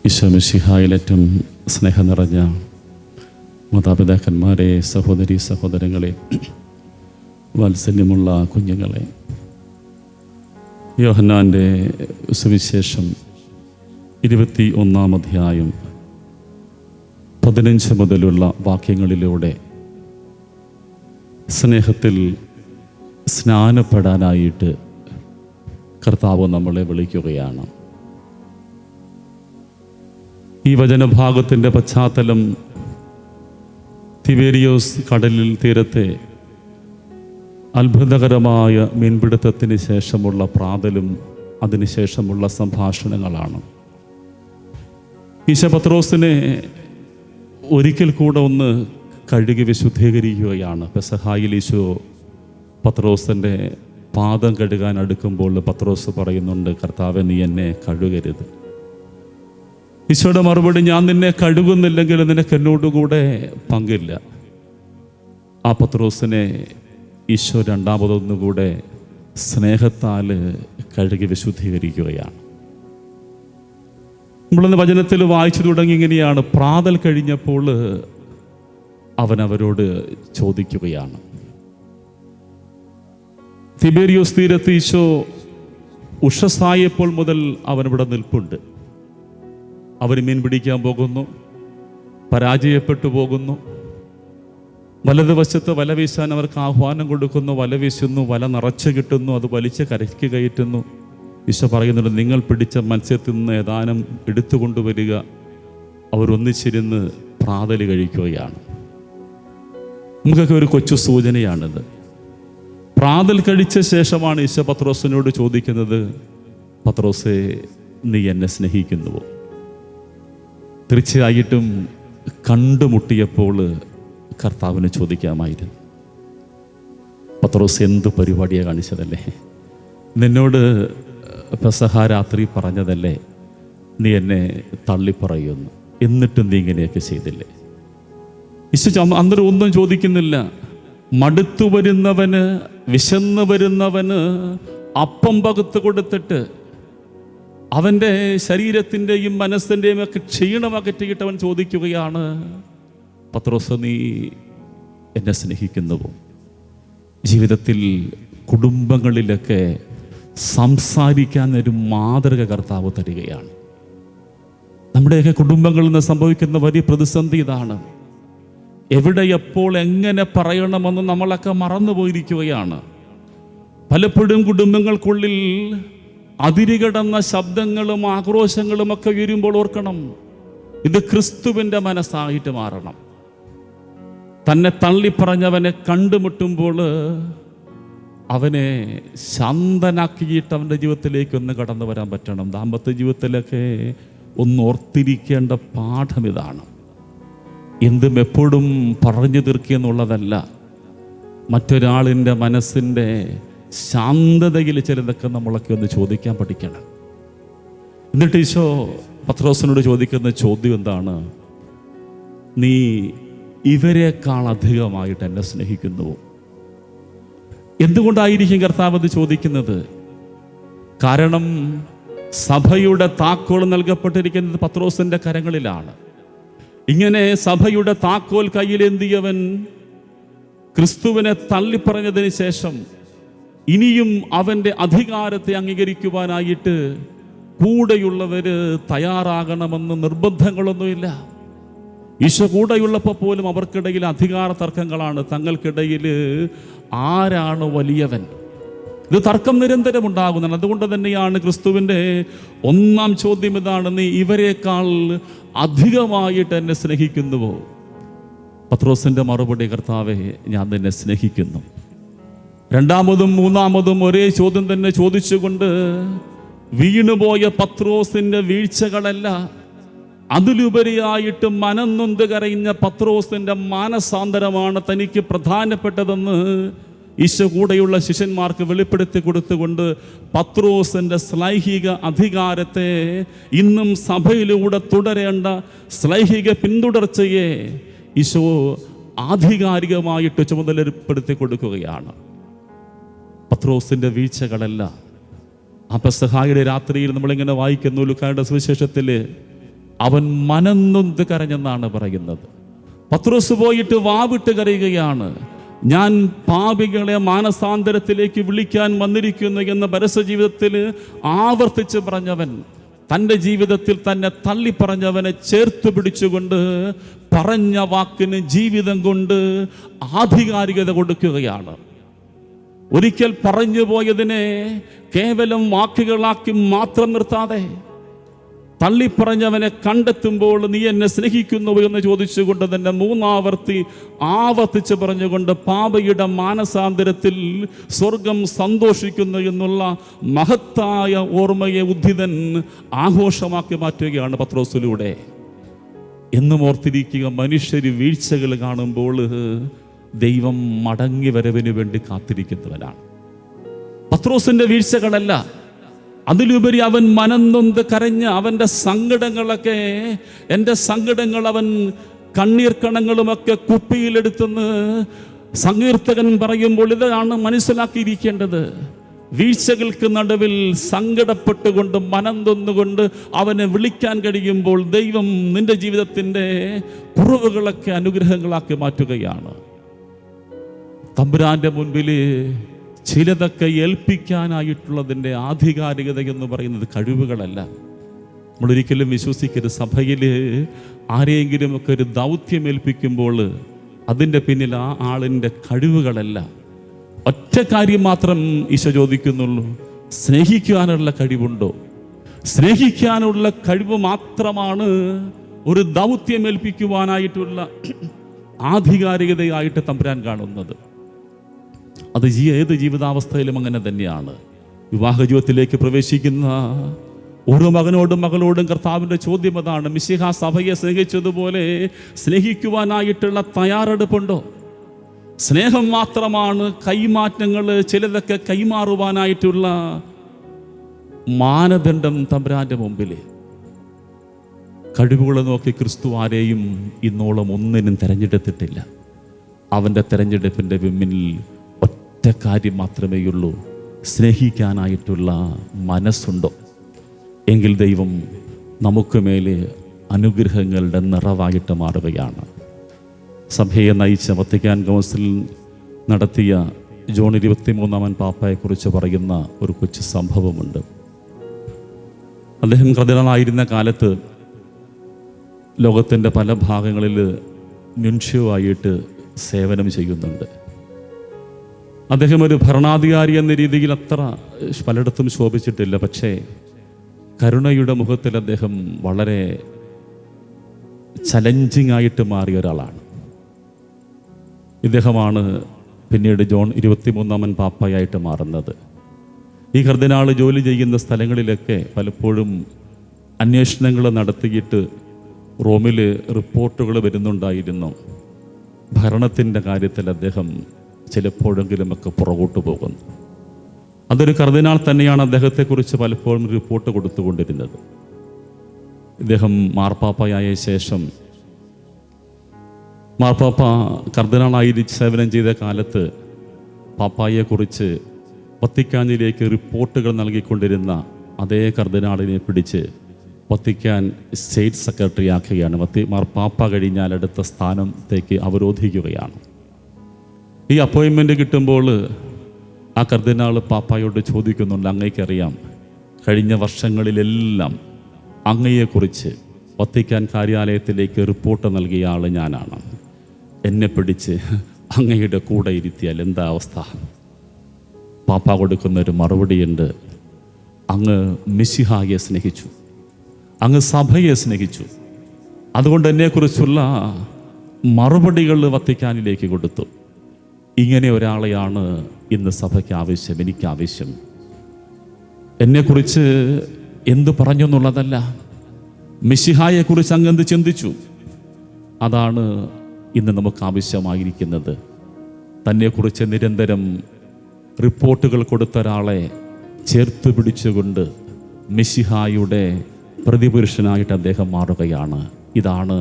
ഈശോ മിശിഹായിലേറ്റവും സ്നേഹം നിറഞ്ഞ മാതാപിതാക്കന്മാരെ, സഹോദരി സഹോദരങ്ങളെ, വാത്സല്യമുള്ള കുഞ്ഞുങ്ങളെ, യോഹന്നാൻ്റെ സുവിശേഷം 21 അധ്യായം 15 മുതലുള്ള വാക്യങ്ങളിലൂടെ സ്നേഹത്തിൽ സ്നാനപ്പെടാനായിട്ട് കർത്താവ് നമ്മളെ വിളിക്കുകയാണ്. ഈ വചനഭാഗത്തിൻ്റെ പശ്ചാത്തലം തിബേരിയോസ് കടലിൽ തീരത്തെ അത്ഭുതകരമായ മീൻപിടുത്തത്തിന് ശേഷമുള്ള പ്രാതലും അതിനുശേഷമുള്ള സംഭാഷണങ്ങളാണ്. ഈശോ പത്രോസിനെ ഒരിക്കൽ കൂടെ ഒന്ന് കഴുകി വിശുദ്ധീകരിക്കുകയാണ്. പെസഹായിൽ ഈശോ പത്രോസിൻ്റെ പാദം കഴുകാൻ അടുക്കുമ്പോൾ പത്രോസ് പറയുന്നുണ്ട്, കർത്താവേ, നീ എന്നെ കഴുകരുത്. ഈശോയുടെ മറുപടി, ഞാൻ നിന്നെ കഴുകുന്നില്ലെങ്കിൽ നിനക്ക് എന്നോടുകൂടെ പങ്കില്ല. ആ പത്രോസിനെ ഈശോ രണ്ടാമതൊന്നുകൂടെ സ്നേഹത്താൽ കഴുകി വിശുദ്ധീകരിക്കുകയാണ്. നമ്മളിന്ന് വചനത്തിൽ വായിച്ചു തുടങ്ങി ഇങ്ങനെയാണ്. പ്രാതൽ കഴിഞ്ഞപ്പോൾ അവൻ അവരോട് ചോദിക്കുകയാണ്. തിബേരിയോസ് തീരത്ത് ഈശോ ഉഷസ്സായപ്പോൾ മുതൽ അവനിവിടെ നിൽപ്പുണ്ട്. അവർ മീൻ പിടിക്കാൻ പോകുന്നു, പരാജയപ്പെട്ടു പോകുന്നു. വലതുവശത്ത് വല വീശാൻ അവർക്ക് ആഹ്വാനം കൊടുക്കുന്നു, വല വീശുന്നു, വല നിറച്ച് കിട്ടുന്നു, അത് വലിച്ച് കരയ്ക്ക് കയറ്റുന്നു. ഈശോ പറയുന്നുണ്ട്, നിങ്ങൾ പിടിച്ച മത്സ്യത്തിൽ നിന്ന് ഏതാനും എടുത്തുകൊണ്ടുവരിക. അവരൊന്നിച്ചിരുന്ന് പ്രാതൽ കഴിക്കുകയാണ്. നമുക്കൊക്കെ ഒരു കൊച്ചു സൂചനയാണിത്. പ്രാതൽ കഴിച്ച ശേഷമാണ് ഈശോ പത്രോസിനോട് ചോദിക്കുന്നത്, പത്രോസേ, നീ എന്നെ സ്നേഹിക്കുന്നുവോ? തീർച്ചയായിട്ടും കണ്ടുമുട്ടിയപ്പോൾ കർത്താവിന് ചോദിക്കാമായിരുന്നു. പത്രോസ് എന്ത് പരിപാടിയാണ് കാണിച്ചതല്ലേ? നിന്നോട് പെസഹ രാത്രി പറഞ്ഞതല്ലേ നീ എന്നെ തള്ളിപ്പറയുന്നു, എന്നിട്ടും നീ ഇങ്ങനെയൊക്കെ ചെയ്തില്ലേ? ഈശോ അന്നേരം ഒന്നും ചോദിക്കുന്നില്ല. മടുത്തു വരുന്നവന്, വിശന്ന് വരുന്നവന് അപ്പം പകുത്ത് കൊടുത്തിട്ട് അവൻ്റെ ശരീരത്തിൻ്റെയും മനസ്സിൻ്റെയും ഒക്കെ ക്ഷീണമകറ്റിയിട്ട് അവൻ ചോദിക്കുകയാണ്, പത്രോസ്, നീ എന്നെ സ്നേഹിക്കുന്നുവോ? ജീവിതത്തിൽ കുടുംബങ്ങളിലൊക്കെ സംസാരിക്കാൻ ഒരു മാതൃക കർത്താവ് തരികയാണ്. നമ്മുടെയൊക്കെ കുടുംബങ്ങളിൽ നിന്ന് സംഭവിക്കുന്ന വലിയ പ്രതിസന്ധി ഇതാണ്. എവിടെ, എപ്പോൾ, എങ്ങനെ പറയണമെന്ന് നമ്മളൊക്കെ മറന്നുപോയിരിക്കുകയാണ്. പലപ്പോഴും കുടുംബങ്ങൾക്കുള്ളിൽ അതിരുകടന്ന ശബ്ദങ്ങളും ആക്രോശങ്ങളും ഒക്കെ ഉയരുമ്പോൾ ഓർക്കണം, ഇത് ക്രിസ്തുവിൻ്റെ മനസ്സായിട്ട് മാറണം. തന്നെ തള്ളിപ്പറഞ്ഞവനെ കണ്ടുമുട്ടുമ്പോൾ അവനെ ശാന്തനാക്കിയിട്ട് അവൻ്റെ ജീവിതത്തിലേക്ക് ഒന്ന് കടന്നു വരാൻ പറ്റണം. ദാമ്പത്യ ജീവിതത്തിലൊക്കെ ഒന്ന് ഓർത്തിരിക്കേണ്ട പാഠം ഇതാണ്. എന്തും എപ്പോഴും പറഞ്ഞു തീർക്കുക എന്നുള്ളതല്ല, മറ്റൊരാളിൻ്റെ മനസ്സിൻ്റെ ശാന്തതയിൽ ചിലതൊക്കെ നമ്മളൊക്കെ ഒന്ന് ചോദിക്കാൻ പഠിക്കണം. എന്നിട്ട് ഈശോ പത്രോസിനോട് ചോദിക്കുന്ന ചോദ്യം എന്താണ്? നീ ഇവരെക്കാൾ അധികമായിട്ട് എന്നെ സ്നേഹിക്കുന്നുവോ? എന്തുകൊണ്ടായിരിക്കും കർത്താവ് അത് ചോദിക്കുന്നത്? കാരണം സഭയുടെ താക്കോൽ നൽകപ്പെട്ടിരിക്കുന്നത് പത്രോസിൻ്റെ കരങ്ങളിലാണ്. ഇങ്ങനെ സഭയുടെ താക്കോൽ കയ്യിലേന്തിയവൻ ക്രിസ്തുവിനെ തള്ളിപ്പറഞ്ഞതിന് ശേഷം ഇനിയും അവൻ്റെ അധികാരത്തെ അംഗീകരിക്കുവാനായിട്ട് കൂടെയുള്ളവർ തയ്യാറാകണമെന്ന് നിർബന്ധങ്ങളൊന്നുമില്ല. ഈശോ കൂടെയുള്ളപ്പോൾ പോലും അവർക്കിടയിൽ അധികാര തർക്കങ്ങളാണ്. തങ്ങൾക്കിടയിൽ ആരാണ് വലിയവൻ? ഇത് തർക്കം നിരന്തരം ഉണ്ടാകുന്നതാണ്. അതുകൊണ്ട് തന്നെയാണ് ക്രിസ്തുവിൻ്റെ ഒന്നാം ചോദ്യം ഇതാണ്, നീ ഇവരെക്കാൾ അധികമായിട്ട് എന്നെ സ്നേഹിക്കുന്നുവോ? പത്രോസിൻ്റെ മറുപടി, കർത്താവേ, ഞാൻ നിന്നെ സ്നേഹിക്കുന്നു. രണ്ടാമതും മൂന്നാമതും ഒരേ ചോദ്യം തന്നെ ചോദിച്ചുകൊണ്ട് വീണുപോയ പത്രോസിൻ്റെ വീഴ്ചകളല്ല, അതിലുപരിയായിട്ട് മനംനൊന്ത് കരയുന്ന പത്രോസിൻ്റെ മാനസാന്തരമാണ് തനിക്ക് പ്രധാനപ്പെട്ടതെന്ന് ഈശോ കൂടെയുള്ള ശിഷ്യന്മാർക്ക് വെളിപ്പെടുത്തി കൊടുത്തുകൊണ്ട് പത്രോസിൻ്റെ ശ്ലൈഹിക അധികാരത്തെ, ഇന്നും സഭയിലൂടെ തുടരേണ്ട ശ്ലൈഹിക പിന്തുടർച്ചയെ ഈശോ ആധികാരികമായിട്ട് ചുമതലപ്പെടുത്തി കൊടുക്കുകയാണ്. പത്രോസിൻ്റെ വീഴ്ചകളല്ല. ആ പെസഹായുടെ രാത്രിയിൽ നമ്മളിങ്ങനെ വായിക്കുന്നു, ലൂക്കായുടെ സുവിശേഷത്തിൽ അവൻ മനംനൊന്ത് കരഞ്ഞെന്നാണ് പറയുന്നത്. പത്രോസ് പോയിട്ട് വാവിട്ട് കരയുകയാണ്. ഞാൻ പാപികളെ മാനസാന്തരത്തിലേക്ക് വിളിക്കാൻ വന്നിരിക്കുന്നു എന്ന് പരസ്യ ജീവിതത്തിൽ ആവർത്തിച്ച് പറഞ്ഞവൻ, തൻ്റെ ജീവിതത്തിൽ തന്നെ തള്ളിപ്പറഞ്ഞവനെ ചേർത്ത് പിടിച്ചുകൊണ്ട് പറഞ്ഞ വാക്കിന് ജീവിതം കൊണ്ട് ആധികാരികത കൊടുക്കുകയാണ്. ഒരിക്കൽ പറഞ്ഞു പോയതിനെ കേവലം വാക്കുകളാക്കി മാത്രം നിർത്താതെ തള്ളിപ്പറഞ്ഞവനെ കണ്ടെത്തുമ്പോൾ നീ എന്നെ സ്നേഹിക്കുന്നുവോ എന്ന് ചോദിച്ചുകൊണ്ട് തന്നെ ആവർത്തിച്ച് പറഞ്ഞുകൊണ്ട് പാപയുടെ മാനസാന്തരത്തിൽ സ്വർഗം സന്തോഷിക്കുന്നു എന്നുള്ള മഹത്തായ ഓർമ്മയെ ഉദ്ധിതൻ ആഘോഷമാക്കി മാറ്റുകയാണ് പത്രോസിലൂടെ. എന്നും ഓർത്തിരിക്കുക, മനുഷ്യർ വീഴ്ചകൾ കാണുമ്പോൾ ദൈവം മടങ്ങി വരവിന് വേണ്ടി കാത്തിരിക്കുന്നവനാണ്. പത്രോസിന്റെ വീഴ്ചകളല്ല, അതിലുപരി അവൻ മനംനൊന്ത് കരഞ്ഞ് അവൻ്റെ സങ്കടങ്ങളൊക്കെ, എൻ്റെ സങ്കടങ്ങൾ അവൻ കണ്ണീർ കണങ്ങളുമൊക്കെ കുപ്പിയിലെടുത്തെന്ന് സങ്കീർത്തകൻ പറയുമ്പോൾ ഇതാണ് മനസ്സിലാക്കിയിരിക്കേണ്ടത്. വീഴ്ചകൾക്ക് നടുവിൽ സങ്കടപ്പെട്ടുകൊണ്ട് മനം തൊന്നുകൊണ്ട് അവനെ വിളിക്കാൻ കഴിയുമ്പോൾ ദൈവം നിന്റെ ജീവിതത്തിൻ്റെ കുറവുകളൊക്കെ അനുഗ്രഹങ്ങളാക്കി മാറ്റുകയാണ്. തമ്പുരാൻ്റെ മുൻപിൽ ചിലതൊക്കെ ഏൽപ്പിക്കാനായിട്ടുള്ളതിൻ്റെ ആധികാരികത എന്ന് പറയുന്നത് കഴിവുകളല്ല. നമ്മളൊരിക്കലും വിശ്വസിക്കരുത്, സഭയിൽ ആരെയെങ്കിലുമൊക്കെ ഒരു ദൗത്യം ഏൽപ്പിക്കുമ്പോൾ അതിൻ്റെ പിന്നിൽ ആ ആളിൻ്റെ കഴിവുകളല്ല. ഒറ്റ കാര്യം മാത്രം ഈശോ ചോദിക്കുന്നുള്ളൂ, സ്നേഹിക്കാനുള്ള കഴിവുണ്ടോ? സ്നേഹിക്കാനുള്ള കഴിവ് മാത്രമാണ് ഒരു ദൗത്യം ഏൽപ്പിക്കുവാനായിട്ടുള്ള ആധികാരികതയായിട്ട് തമ്പുരാൻ കാണുന്നത്. അത് ഏത് ജീവിതാവസ്ഥയിലും അങ്ങനെ തന്നെയാണ്. വിവാഹ ജീവിതത്തിലേക്ക് പ്രവേശിക്കുന്ന ഓരോ മകനോടും മകളോടും കർത്താവിൻ്റെ ചോദ്യം അതാണ്, മിശിഹാ സഭയെ സ്നേഹിച്ചതുപോലെ സ്നേഹിക്കുവാനായിട്ടുള്ള തയ്യാറെടുപ്പുണ്ടോ? സ്നേഹം മാത്രമാണ് കൈമാറ്റങ്ങൾ, ചിലതൊക്കെ കൈമാറുവാനായിട്ടുള്ള മാനദണ്ഡം തമ്പുരാൻ്റെ മുമ്പിൽ. കഴിവുകളെ നോക്കി ക്രിസ്തു ആരെയും ഇന്നോളം ഒന്നിനും തിരഞ്ഞെടുത്തിട്ടില്ല. അവൻ്റെ തിരഞ്ഞെടുപ്പിൻ്റെ പിന്നിൽ ഒറ്റ കാര്യം മാത്രമേയുള്ളൂ, സ്നേഹിക്കാനായിട്ടുള്ള മനസ്സുണ്ടോ? എങ്കിൽ ദൈവം നമുക്ക് മേലെ അനുഗ്രഹങ്ങളുടെ നിറവായിട്ട് മാറുകയാണ്. സഭയെ നയിച്ച വത്തിക്കാൻ കൗൺസിൽ നടത്തിയ ജോൺ 23-ാമൻ പാപ്പയെക്കുറിച്ച് പറയുന്ന ഒരു കൊച്ചു സംഭവമുണ്ട്. അദ്ദേഹം കർദിനാളായിരുന്ന കാലത്ത് ലോകത്തിൻ്റെ പല ഭാഗങ്ങളിൽ നുൻഷ്യോ ആയിട്ട് സേവനം ചെയ്യുന്നുണ്ട്. അദ്ദേഹം ഒരു ഭരണാധികാരി എന്ന രീതിയിൽ അത്ര പലയിടത്തും ശോഭിച്ചിട്ടില്ല. പക്ഷേ കരുണയുടെ മുഖത്തിൽ അദ്ദേഹം വളരെ ചലഞ്ചിങ് ആയിട്ട് മാറിയ ഒരാളാണ്. ഇദ്ദേഹമാണ് പിന്നീട് ജോൺ 23-ാമൻ പാപ്പയായിട്ട് മാറുന്നത്. ഈ കർദിനാൾ ജോലി ചെയ്യുന്ന സ്ഥലങ്ങളിലൊക്കെ പലപ്പോഴും അന്വേഷണങ്ങൾ നടത്തിയിട്ട് റോമിൽ റിപ്പോർട്ടുകൾ വരുന്നുണ്ടായിരുന്നു. ഭരണത്തിൻ്റെ കാര്യത്തിൽ അദ്ദേഹം ചിലപ്പോഴെങ്കിലുമൊക്കെ പുറകോട്ട് പോകുന്നു. അതൊരു കർദിനാൾ തന്നെയാണ് അദ്ദേഹത്തെക്കുറിച്ച് പലപ്പോഴും റിപ്പോർട്ട് കൊടുത്തുകൊണ്ടിരുന്നത്. ഇദ്ദേഹം മാർപ്പാപ്പയായ ശേഷം മാർപ്പാപ്പ കർദിനാളായി സേവനം ചെയ്ത കാലത്ത് പാപ്പായെക്കുറിച്ച് വത്തിക്കാനിലേക്ക് റിപ്പോർട്ടുകൾ നൽകിക്കൊണ്ടിരുന്ന അതേ കർദിനാളിനെ പിടിച്ച് വത്തിക്കാൻ സ്റ്റേറ്റ് സെക്രട്ടറി ആക്കുകയാണ്. മാർപ്പാപ്പ കഴിഞ്ഞാൽ അടുത്ത സ്ഥാനത്തേക്ക് അവരോധിക്കുകയാണ്. ഈ അപ്പോയിൻമെൻ്റ് കിട്ടുമ്പോൾ ആ കർദിനാൾ പാപ്പായോട് ചോദിക്കുന്നുണ്ട്, അങ്ങേക്കറിയാം കഴിഞ്ഞ വർഷങ്ങളിലെല്ലാം അങ്ങയെക്കുറിച്ച് വത്തിക്കാൻ കാര്യാലയത്തിലേക്ക് റിപ്പോർട്ട് നൽകിയ ആൾ ഞാനാണ്. എന്നെ പിടിച്ച് അങ്ങയുടെ കൂടെ ഇരുത്തിയാൽ എന്താ അവസ്ഥ? പാപ്പ കൊടുക്കുന്നൊരു മറുപടിയുണ്ട്, അങ്ങ് മിശിഹായെ സ്നേഹിച്ചു, അങ്ങ് സഭയെ സ്നേഹിച്ചു, അതുകൊണ്ട് എന്നെക്കുറിച്ചുള്ള മറുപടികൾ വത്തിക്കാനിലേക്ക് കൊടുത്തു. ഇങ്ങനെ ഒരാളെയാണ് ഇന്ന് സഭയ്ക്ക് ആവശ്യം, എനിക്ക് ആവശ്യം. എന്നെക്കുറിച്ച് എന്തു പറഞ്ഞു എന്നുള്ളതല്ല, മിശിഹായെക്കുറിച്ച് അങ്ങ് ചിന്തിച്ചു, അതാണ് ഇന്ന് നമുക്ക് ആവശ്യമായിരിക്കുന്നത്. തന്നെക്കുറിച്ച് നിരന്തരം റിപ്പോർട്ടുകൾ കൊടുത്ത ഒരാളെ ചേർത്ത് പിടിച്ചുകൊണ്ട് മിശിഹായുടെ പ്രതിപുരുഷനായിട്ട് അദ്ദേഹം മാറുകയാണ്. ഇതാണ്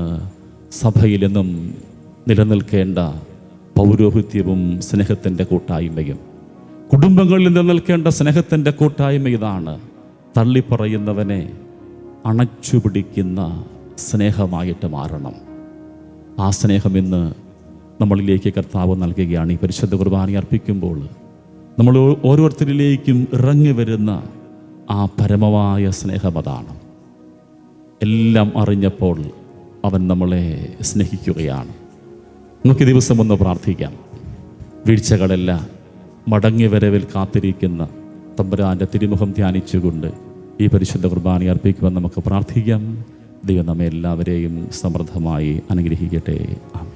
സഭയിലെന്നും നിലനിൽക്കേണ്ട പൗരോഹിത്യവും സ്നേഹത്തിൻ്റെ കൂട്ടായ്മയും. കുടുംബങ്ങളിൽ നിലനിൽക്കേണ്ട സ്നേഹത്തിൻ്റെ കൂട്ടായ്മ ഇതാണ്. തള്ളിപ്പറയുന്നവനെ അണച്ചുപിടിക്കുന്ന സ്നേഹമായിട്ട് മാറണം. ആ സ്നേഹം ഇന്ന് നമ്മളിലേക്ക് കർത്താവ് നൽകുകയാണ്. ഈ പരിശുദ്ധ കുർബാന അർപ്പിക്കുമ്പോൾ നമ്മൾ ഓരോരുത്തരിലേക്കും ഇറങ്ങി വരുന്ന ആ പരമമായ സ്നേഹം അതാണ്. എല്ലാം അറിഞ്ഞപ്പോൾ അവൻ നമ്മളെ സ്നേഹിക്കുകയാണ്. നമുക്ക് ദിവസം ഒന്ന് പ്രാർത്ഥിക്കാം. വീഴ്ചകളെല്ലാം മടങ്ങി വരവിൽ കാത്തിരിക്കുന്ന തമ്പുരാൻ്റെ തിരുമുഖം ധ്യാനിച്ചുകൊണ്ട് ഈ പരിശുദ്ധ കുർബാന അർപ്പിക്കുവാൻ നമുക്ക് പ്രാർത്ഥിക്കാം. ദൈവം നമ്മെ എല്ലാവരെയും സമൃദ്ധമായി അനുഗ്രഹിക്കട്ടെ. ആമേൻ.